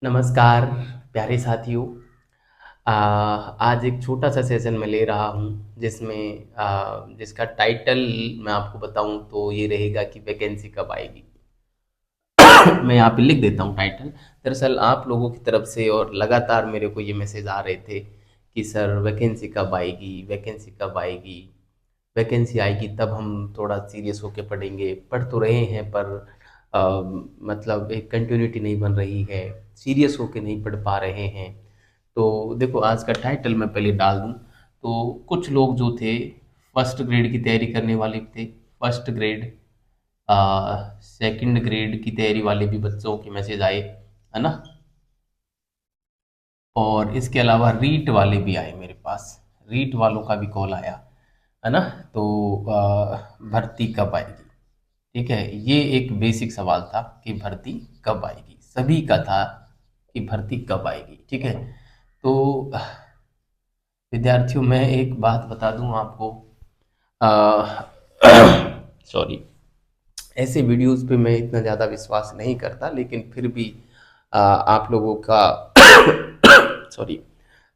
नमस्कार प्यारे साथियों। आज एक छोटा सा सेशन मैं ले रहा हूँ जिसमें जिसका टाइटल मैं आपको बताऊँ तो ये रहेगा कि वैकेंसी कब आएगी। मैं यहाँ पे लिख देता हूँ टाइटल। दरअसल आप लोगों की तरफ से और लगातार मेरे को ये मैसेज आ रहे थे कि सर वैकेंसी कब आएगी, वैकेंसी कब आएगी, वैकेंसी आएगी तब हम थोड़ा सीरियस होके पढ़ेंगे। पढ़ तो रहे हैं पर मतलब एक कंटिन्यूटी नहीं बन रही है, सीरियस होके नहीं पढ़ पा रहे हैं। तो देखो आज का टाइटल मैं पहले डाल दूं तो कुछ लोग जो थे फर्स्ट ग्रेड की तैयारी करने वाले थे, फर्स्ट ग्रेड सेकंड ग्रेड की तैयारी वाले भी बच्चों के मैसेज आए, है ना। और इसके अलावा रीट वाले भी आए मेरे पास, रीट वालों का भी कॉल आया, है ना। तो भर्ती कब आएगी, ठीक है। ये एक बेसिक सवाल था कि भर्ती कब आएगी, सभी का था कि भर्ती कब आएगी, ठीक है। तो विद्यार्थियों मैं एक बात बता दूं आपको, सॉरी, ऐसे वीडियोस पे मैं इतना ज़्यादा विश्वास नहीं करता, लेकिन फिर भी आप लोगों का सॉरी,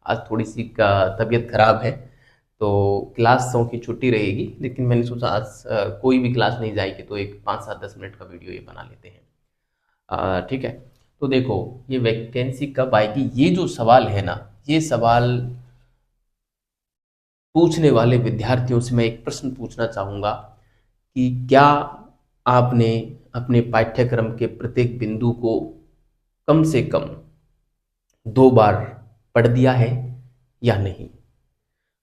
आज थोड़ी सी का तबीयत खराब है तो क्लासों की छुट्टी रहेगी, लेकिन मैंने सोचा आज कोई भी क्लास नहीं जाएगी तो एक 5-7-10 मिनट का वीडियो ये बना लेते हैं। ठीक है। तो देखो, ये वैकेंसी कब आएगी, ये जो सवाल है ना, ये सवाल पूछने वाले विद्यार्थियों से मैं एक प्रश्न पूछना चाहूँगा कि क्या आपने अपने पाठ्यक्रम के प्रत्येक बिंदु को कम से कम 2 बार पढ़ दिया है या नहीं।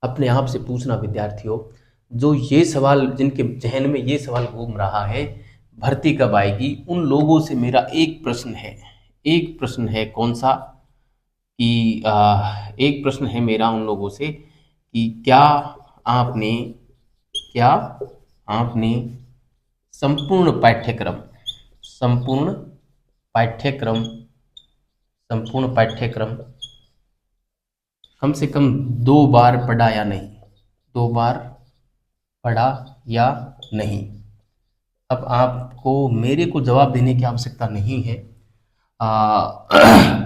अपने आप से पूछना विद्यार्थियों। जो ये सवाल, जिनके जहन में ये सवाल घूम रहा है भर्ती कब आएगी, उन लोगों से मेरा एक प्रश्न है, एक प्रश्न है, कौन सा कि एक प्रश्न है मेरा उन लोगों से कि आपने क्या आपने संपूर्ण पाठ्यक्रम संपूर्ण पाठ्यक्रम संपूर्ण पाठ्यक्रम कम से कम 2 बार पढ़ा या नहीं, 2 बार पढ़ा या नहीं। अब आपको मेरे को जवाब देने की आवश्यकता नहीं है। आ,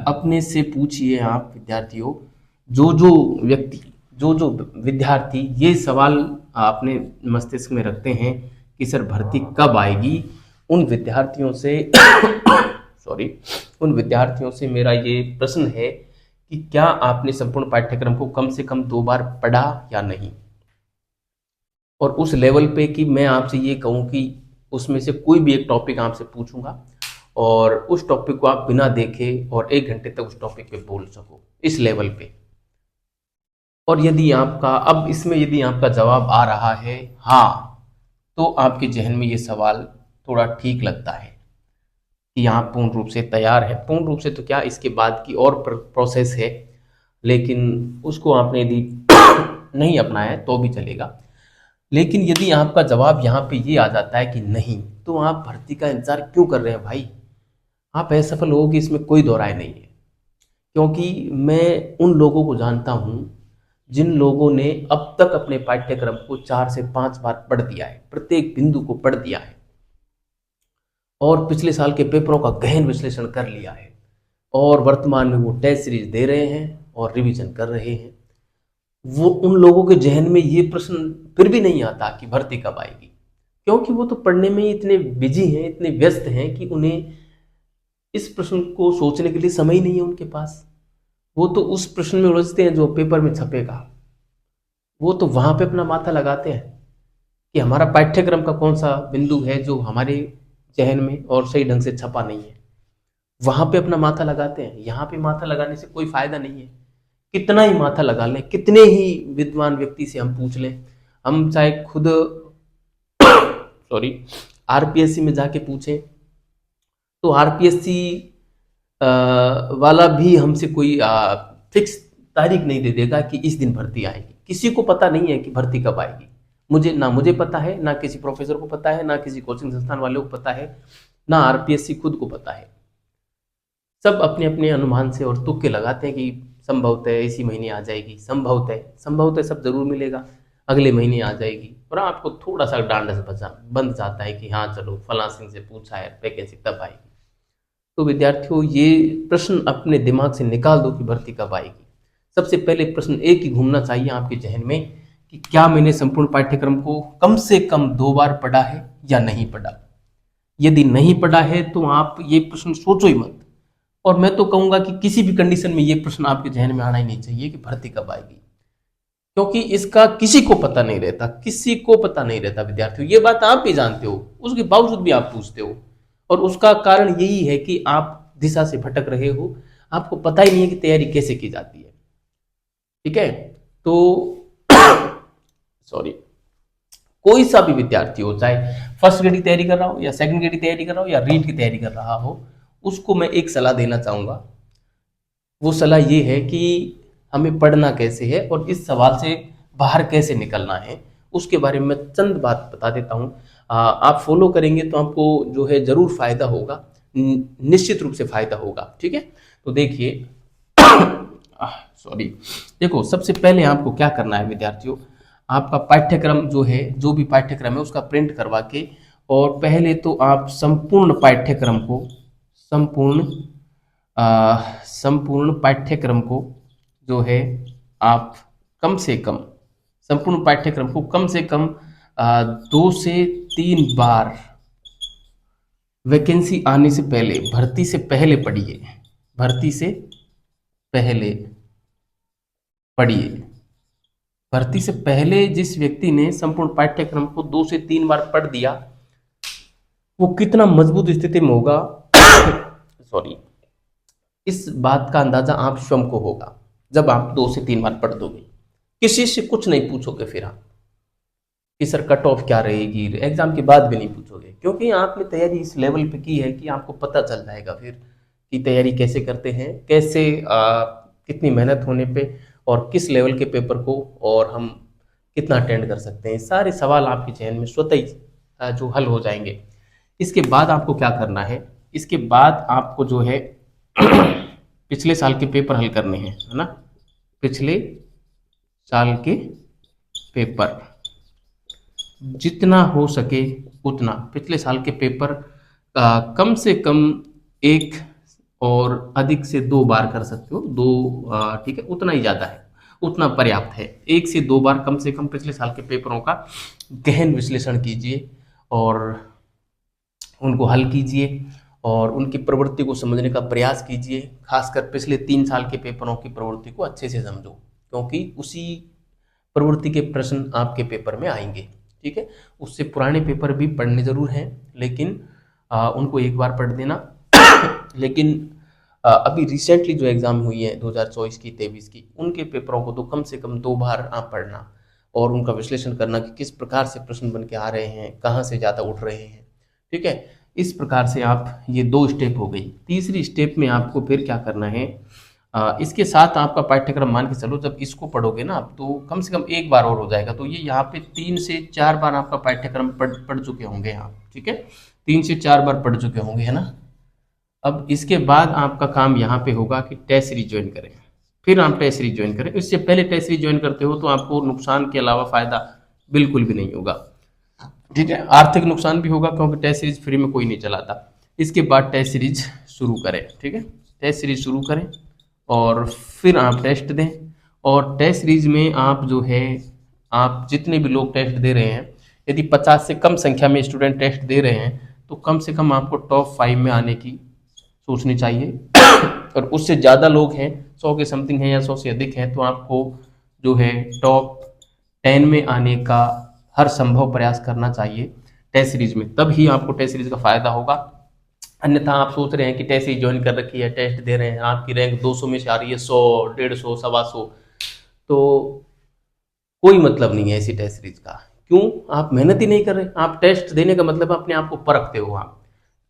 अपने से पूछिए आप विद्यार्थियों, जो जो व्यक्ति, जो जो विद्यार्थी ये सवाल अपने मस्तिष्क में रखते हैं कि सर भर्ती कब आएगी, उन विद्यार्थियों से सॉरी, उन विद्यार्थियों से मेरा ये प्रश्न है कि क्या आपने संपूर्ण पाठ्यक्रम को कम से कम 2 बार पढ़ा या नहीं। और उस लेवल पे कि मैं आपसे ये कहूँ कि उसमें से कोई भी एक टॉपिक आपसे पूछूंगा और उस टॉपिक को आप बिना देखे और 1 घंटे तक उस टॉपिक पे बोल सको, इस लेवल पे। और यदि आपका, अब इसमें यदि आपका जवाब आ रहा है हाँ, तो आपके जहन में ये सवाल थोड़ा ठीक लगता है कि यहाँ पूर्ण रूप से तैयार है। पूर्ण रूप से तो क्या, इसके बाद की और प्रोसेस है, लेकिन उसको आपने यदि नहीं अपनाया तो भी चलेगा। लेकिन यदि आपका जवाब यहाँ पे ये आ जाता है कि नहीं, तो आप भर्ती का इंतजार क्यों कर रहे हैं भाई, आप असफल होगे, इसमें कोई दो राय नहीं है। क्योंकि मैं उन लोगों को जानता हूँ जिन लोगों ने अब तक अपने पाठ्यक्रम को 4 से 5 बार पढ़ दिया है, प्रत्येक बिंदु को पढ़ दिया है और पिछले साल के पेपरों का गहन विश्लेषण कर लिया है और वर्तमान में वो टेस्ट सीरीज दे रहे हैं और रिवीजन कर रहे हैं। वो उन लोगों के जहन में ये प्रश्न फिर भी नहीं आता कि भर्ती कब आएगी, क्योंकि वो तो पढ़ने में ही इतने बिजी हैं, इतने व्यस्त हैं कि उन्हें इस प्रश्न को सोचने के लिए समय ही नहीं है उनके पास। वो तो उस प्रश्न में उलझते हैं जो पेपर में छपेगा, वो तो वहां पे अपना माथा लगाते हैं कि हमारा पाठ्यक्रम का कौन सा बिंदु है जो हमारे जहन में और सही ढंग से छपा नहीं है, वहां पे अपना माथा लगाते हैं। यहाँ पे माथा लगाने से कोई फायदा नहीं है। कितना ही माथा लगा लें, कितने ही विद्वान व्यक्ति से हम पूछ लें, हम चाहे खुद सॉरी आरपीएससी में जाके पूछें, तो आरपीएससी वाला भी हमसे कोई फिक्स तारीख नहीं दे देगा कि इस दिन भर्ती आएगी। किसी को पता नहीं है कि भर्ती कब आएगी। मुझे पता है, ना किसी प्रोफेसर को पता है, ना किसी कोचिंग संस्थान वाले को पता है, ना आरपीएससी खुद को पता है। सब अपने अपने अनुमान से और तुक्के लगाते हैं कि संभवतः इसी महीने आ जाएगी, संभवतः संभवतः सब जरूर मिलेगा, अगले महीने आ जाएगी। और आपको थोड़ा सा डांडस बचा बंध जाता है कि हाँ चलो फला सिंह से पूछा है वैकेंसी तब आएगी। तो विद्यार्थियों ये प्रश्न अपने दिमाग से निकाल दो कि भर्ती कब आएगी। सबसे पहले प्रश्न एक ही घूमना चाहिए आपके जहन में कि क्या मैंने संपूर्ण पाठ्यक्रम को कम से कम 2 बार पढ़ा है या नहीं पढ़ा। यदि नहीं पढ़ा है तो आप ये प्रश्न सोचो ही मत। और मैं तो कहूंगा कि किसी भी कंडीशन में ये प्रश्न आपके जहन में आना ही नहीं चाहिए कि भर्ती कब आएगी, क्योंकि इसका किसी को पता नहीं रहता, किसी को पता नहीं रहता विद्यार्थियों। ये बात आप भी जानते हो, उसके बावजूद भी आप पूछते हो, और उसका कारण यही है कि आप दिशा से भटक रहे हो, आपको पता ही नहीं है कि तैयारी कैसे की जाती है। ठीक है, तो सॉरी, कोई सा भी विद्यार्थी हो, चाहे फर्स्ट ग्रेड की तैयारी कर रहा हो या सेकंड ग्रेड की तैयारी कर रहा हो या रीट की तैयारी कर रहा हो, उसको मैं एक सलाह देना चाहूंगा। वो सलाह ये है कि हमें पढ़ना कैसे है और इस सवाल से बाहर कैसे निकलना है, उसके बारे में चंद बात बता देता हूँ। आप फॉलो करेंगे तो आपको जो है जरूर फायदा होगा, निश्चित रूप से फायदा होगा। ठीक है, तो देखिए सॉरी, देखो सबसे पहले आपको क्या करना है विद्यार्थियों, आपका पाठ्यक्रम जो है, जो भी पाठ्यक्रम है उसका प्रिंट करवा के, और पहले तो आप संपूर्ण पाठ्यक्रम को, संपूर्ण पाठ्यक्रम को जो है आप कम से कम, संपूर्ण पाठ्यक्रम को कम से कम 2 से 3 बार वैकेंसी आने से पहले, भर्ती से पहले पढ़िए, भर्ती से पहले पढ़िए। भर्ती से पहले जिस व्यक्ति ने संपूर्ण पाठ्यक्रम को 2 से 3 बार पढ़ दिया, वो कितना मजबूत स्थिति में होगा सॉरी, इस बात का अंदाजा आप स्वयं को होगा जब आप 2 से 3 बार पढ़ दोगे। किसी से कुछ नहीं पूछोगे फिर आप कि सर कट ऑफ क्या रहेगी, एग्जाम के बाद भी नहीं पूछोगे, क्योंकि आपने तैयारी इस लेवल पे की है कि आपको पता चल जाएगा फिर कि तैयारी कैसे करते हैं, कैसे कितनी मेहनत होने पे और किस लेवल के पेपर को और हम कितना अटेंड कर सकते हैं। सारे सवाल आपके चयन में स्वतः ही जो हल हो जाएंगे। इसके बाद आपको क्या करना है, इसके बाद आपको जो है पिछले साल के पेपर हल करने हैं, है ना, पिछले साल के पेपर जितना हो सके उतना, पिछले साल के पेपर कम से कम 1 और अधिक से 2 बार कर सकते हो, 2 ठीक है, उतना ही ज़्यादा है, उतना पर्याप्त है। 1 से 2 बार कम से कम पिछले साल के पेपरों का गहन विश्लेषण कीजिए और उनको हल कीजिए और उनकी प्रवृत्ति को समझने का प्रयास कीजिए। खासकर पिछले 3 साल के पेपरों की प्रवृत्ति को अच्छे से समझो, क्योंकि उसी प्रवृत्ति के प्रश्न आपके पेपर में आएंगे। ठीक है, उससे पुराने पेपर भी पढ़ने जरूर हैं, लेकिन उनको एक बार पढ़ देना लेकिन अभी रिसेंटली जो एग्जाम हुई है 2024 की 23 की, उनके पेपरों को तो कम से कम 2 बार आप पढ़ना और उनका विश्लेषण करना कि किस प्रकार से प्रश्न बन के आ रहे हैं, कहाँ से ज़्यादा उठ रहे हैं। ठीक है, इस प्रकार से आप, ये 2 स्टेप हो गई। तीसरी स्टेप में आपको फिर क्या करना है, इसके साथ आपका पाठ्यक्रम मान के चलो, जब इसको पढ़ोगे ना आप, तो कम से कम 1 बार और हो जाएगा, तो ये यहाँ पे 3 से 4 बार आपका पाठ्यक्रम पढ़ चुके होंगे आप। ठीक है, 3 से 4 बार पढ़ चुके होंगे, है ना। अब इसके बाद आपका काम यहाँ पे होगा कि टेस्ट सीरीज ज्वाइन करें, फिर आप टेस्ट सीरीज ज्वाइन करें। इससे पहले टेस्ट सीरीज ज्वाइन करते हो तो आपको नुकसान के अलावा फायदा बिल्कुल भी नहीं होगा। ठीक है, आर्थिक नुकसान भी होगा क्योंकि टेस्ट सीरीज फ्री में कोई नहीं चलाता। इसके बाद टेस्ट सीरीज शुरू करें। ठीक है, टेस्ट सीरीज शुरू करें और फिर आप टेस्ट दें, और टेस्ट सीरीज में आप जो है, आप जितने भी लोग टेस्ट दे रहे हैं, यदि 50 से कम संख्या में स्टूडेंट टेस्ट दे रहे हैं तो कम से कम आपको टॉप 5 में आने की सोचनी चाहिए और उससे ज़्यादा लोग हैं, 100 के समथिंग हैं या 100 से अधिक हैं, तो आपको जो है टॉप 10 में आने का हर संभव प्रयास करना चाहिए टेस्ट सीरीज में, तब ही आपको टेस्ट सीरीज का फायदा होगा। अन्यथा आप सोच रहे हैं कि टेस्ट सीरीज ज्वाइन कर रखी है, टेस्ट दे रहे हैं, आपकी रैंक 200 में से आ रही है 100, 150, 125, तो कोई मतलब नहीं है ऐसी टेस्ट सीरीज का। क्यों? आप मेहनत ही नहीं कर रहे। आप टेस्ट देने का मतलब अपने आप को परखते हो।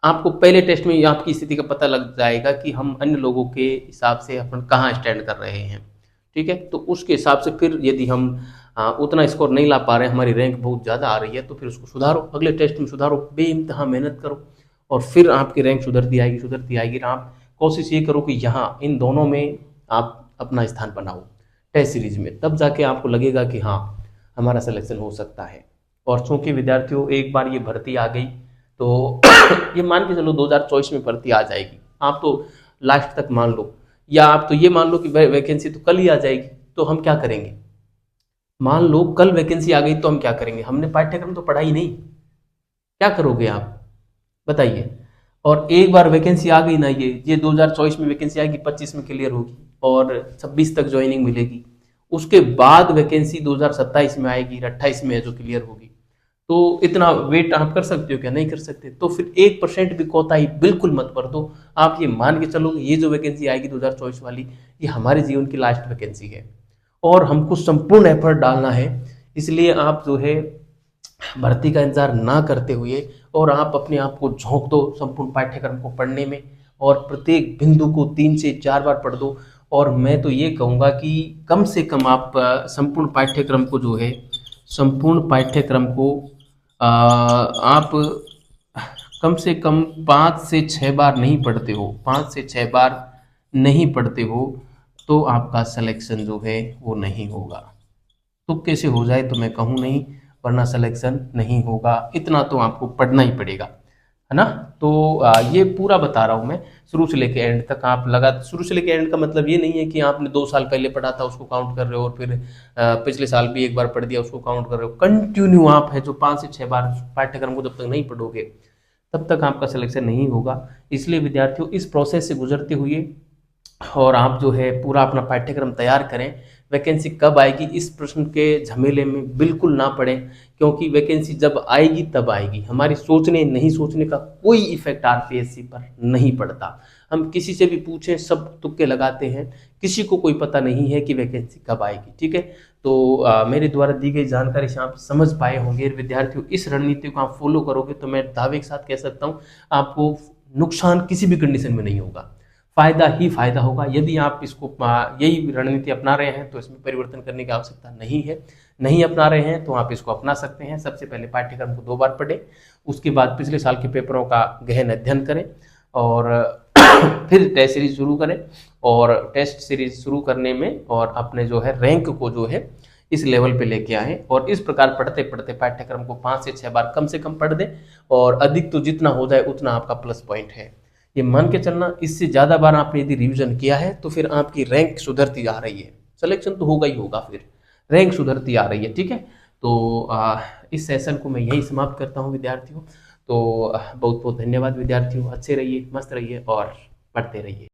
आपको पहले टेस्ट में आपकी स्थिति का पता लग जाएगा कि हम अन्य लोगों के हिसाब से अपन कहाँ स्टैंड कर रहे हैं। ठीक है, तो उसके हिसाब से फिर यदि हम उतना स्कोर नहीं ला पा रहे हैं, हमारी रैंक बहुत ज़्यादा आ रही है, तो फिर उसको सुधारो, अगले टेस्ट में सुधारो, बेइंतहा मेहनत करो और फिर आपकी रैंक सुधरती आएगी। आप कोशिश ये करो कि यहाँ इन दोनों में आप अपना स्थान बनाओ टेस्ट सीरीज में, तब जाके आपको लगेगा कि हाँ हमारा सिलेक्शन हो सकता है। और चूंकि विद्यार्थियों एक बार ये भर्ती आ गई तो ये मान के चलो 2024 में भर्ती आ जाएगी, आप तो लास्ट तक मान लो, या आप तो ये मान लो कि वैकेंसी तो कल ही आ जाएगी, तो हम क्या करेंगे? मान लो कल वैकेंसी आ गई तो हम क्या करेंगे? हमने पाठ्यक्रम तो पढ़ा ही नहीं, क्या करोगे आप बताइए? और एक बार वैकेंसी आ गई ना, ये 2024 में वैकेंसी आएगी, 25 में क्लियर होगी और 26 तक ज्वाइनिंग मिलेगी। उसके बाद वैकेंसी 2027 में आएगी, 28 में है जो क्लियर होगी। तो इतना वेट आप कर सकते हो क्या? नहीं कर सकते। तो फिर 1% भी कोताही बिल्कुल मत कर दो। आप ये मान के चलो कि ये जो वैकेंसी आएगी 2024 वाली, ये हमारे जीवन की लास्ट वैकेंसी है और हमको संपूर्ण एफर्ट डालना है। इसलिए आप जो है भर्ती का इंतजार ना करते हुए और आप अपने आप को झोंक दो संपूर्ण पाठ्यक्रम को पढ़ने में, और प्रत्येक बिंदु को 3 से 4 बार पढ़ दो। और मैं तो ये कहूँगा कि कम से कम आप संपूर्ण पाठ्यक्रम को जो है, संपूर्ण पाठ्यक्रम को आप कम से कम 5 से 6 बार नहीं पढ़ते हो, 5 से 6 बार नहीं पढ़ते हो, तो आपका सिलेक्शन जो है वो नहीं होगा। तुक्के से हो जाए तो मैं कहूँ नहीं, वरना सिलेक्शन नहीं होगा। इतना तो आपको पढ़ना ही पड़ेगा, है ना? तो ये पूरा बता रहा हूँ मैं, शुरू से लेके एंड तक। आप लगा, शुरू से लेके एंड का मतलब ये नहीं है कि आपने 2 साल पहले पढ़ा था उसको काउंट कर रहे हो और फिर पिछले साल भी एक बार पढ़ दिया उसको काउंट कर रहे हो। कंटिन्यू आप है जो 5 से 6 बार पाठ्यक्रम को जब तक नहीं पढ़ोगे तब तक आपका सिलेक्शन नहीं होगा। इसलिए विद्यार्थियों, इस प्रोसेस से गुजरते हुए और आप जो है पूरा अपना पाठ्यक्रम तैयार करें। वैकेंसी कब आएगी इस प्रश्न के झमेले में बिल्कुल ना पड़ें, क्योंकि वैकेंसी जब आएगी तब आएगी। हमारी सोचने नहीं सोचने का कोई इफेक्ट आरपीएससी पर नहीं पड़ता। हम किसी से भी पूछें, सब तुक्के लगाते हैं, किसी को कोई पता नहीं है कि वैकेंसी कब आएगी। ठीक है, तो मेरे द्वारा दी गई जानकारी से आप समझ पाए होंगे। विद्यार्थियों, इस रणनीति को आप फॉलो करोगे तो मैं दावे के साथ कह सकता हूँ आपको नुकसान किसी भी कंडीशन में नहीं होगा, फायदा ही फायदा होगा। यदि आप इसको यही रणनीति अपना रहे हैं तो इसमें परिवर्तन करने की आवश्यकता नहीं है। नहीं अपना रहे हैं तो आप इसको अपना सकते हैं। सबसे पहले पाठ्यक्रम को 2 बार पढ़ें, उसके बाद पिछले साल के पेपरों का गहन अध्ययन करें और फिर टेस्ट सीरीज शुरू करें। और टेस्ट सीरीज शुरू करने में और अपने जो है रैंक को जो है इस लेवल पे लेके आए, और इस प्रकार पढ़ते पढ़ते पाठ्यक्रम को 5 से 6 बार कम से कम पढ़ दें, और अधिक तो जितना हो जाए उतना आपका प्लस पॉइंट है। ये मान के चलना, इससे ज़्यादा बार आपने यदि रिवीजन किया है तो फिर आपकी रैंक सुधरती आ रही है, सिलेक्शन तो होगा ही होगा, फिर रैंक सुधरती आ रही है। ठीक है, तो इस सेशन को मैं यही समाप्त करता हूँ विद्यार्थियों। तो बहुत बहुत धन्यवाद विद्यार्थियों, अच्छे रहिए, मस्त रहिए और पढ़ते रहिए।